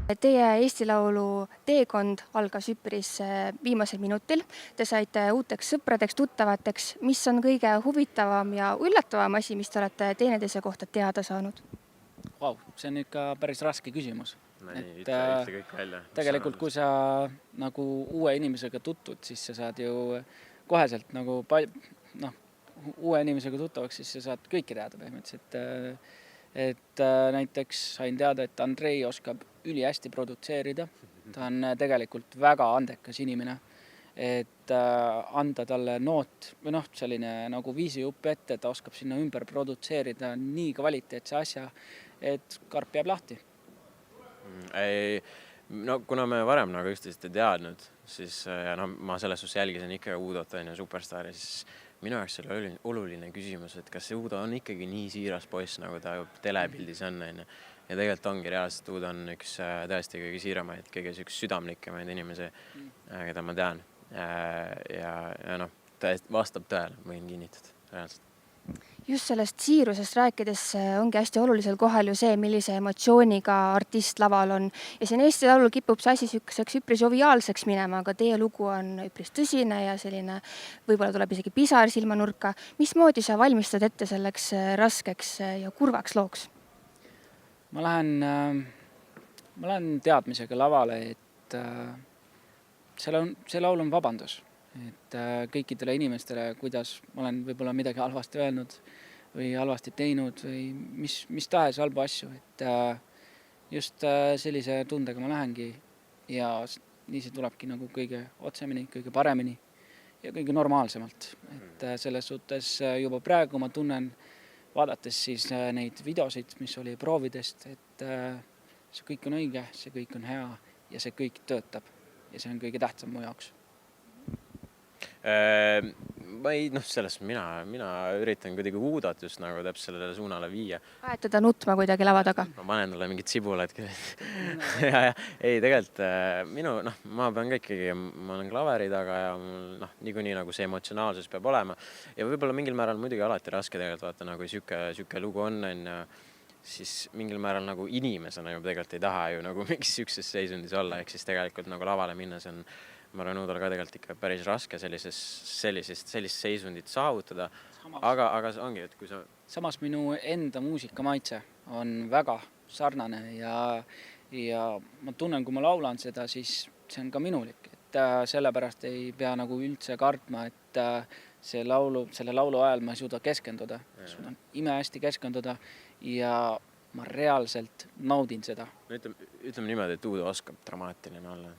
Teie Eesti Laulu teekond algas üpris viimasel minutil. Te saite uuteks sõpradeks, tuttavateks. Mis on kõige huvitavam ja üllatavam asi, mis te olete teineteise kohta teada saanud? Vau, see on ikka päris raske küsimus. Ütle kõik välja. Tegelikult, kui sa nagu uue inimesega tutvud, siis sa saad ju koheselt nagu uue inimesega tuttavaks, siis sa saad kõiki teada põhimõtteliselt. Et näiteks sain teada, et Andrei oskab ülihästi produtseerida. Ta on tegelikult väga andekas inimene, et anda talle noot või selline nagu viisijupp ette, ta oskab sinna ümber produtseerida nii kvaliteetse asja, et karp jääb lahti. Kuna me varem nagu üksteist ei teadnud, siis ma selles suhtes jälgisin ikka Udot Superstaari, siis minu jaoks oli oluline küsimus, et kas see Udo on ikkagi nii siiras poiss, nagu ta telepildis on. Ja tegelikult ongi reaalselt, Udo on üks tõesti kõige siiramaid, kõige südamlikemaid inimesi, keda ma tean. Ja ta vastab tõele, võin kinnitada reaalselt. Just sellest siirusest rääkides ongi hästi olulisel kohal ju see, millise emotsiooniga artist laval on. Ja siin Eesti Laulul kipub see asi üpris joviaalseks minema, aga teie lugu on üpris tõsine ja selline, võib-olla tuleb isegi pisar silmanurka. Mismoodi sa valmistad ette selleks raskeks ja kurvaks looks? Ma lähen teadmisega lavale, et see laul on vabandus. Et kõikidele inimestele, kuidas ma olen võib-olla midagi halvasti öelnud või halvasti teinud või mis tahes halba asju. Et just sellise tundega ma lähengi ja nii see tulebki nagu kõige otsemini, kõige paremini ja kõige normaalsemalt. Et selles suhtes juba praegu ma tunnen, vaadates siis neid videosid, mis oli proovidest, et see kõik on õige, see kõik on hea ja see kõik töötab ja see on kõige tähtsam mu jaoks. Sellest mina üritan kuidagi Udot just nagu täpselt sellele suunale viia. Aetada nutma kuidagi lava taga? Ma panen talle mingid sibulad. Ei, tegelikult ma pean ka ikkagi, ma olen klaveri taga ja niikuinii nagu see emotsionaalsus peab olema. Ja võib-olla mingil määral muidugi alati raske tegelikult vaata, nagu süke lugu on, siis mingil määral nagu inimesena ju tegelikult ei taha ju nagu mingis sükses seisundis olla, ehk siis tegelikult nagu lavale minna, see on ma arvan, Udol ka tegelikult ikka päris raske sellist seisundit saavutada, aga see ongi, et kui sa... Samas minu enda muusikamaitse on väga sarnane ja ma tunnen, kui ma laulan seda, siis see on ka minulik, et sellepärast ei pea nagu üldse kartma, et selle laulu ajal ma ei suuda keskenduda, suudan imehästi keskenduda ja ma reaalselt naudin seda. Ütleme niimoodi, et Udo oskab dramaatiline olla.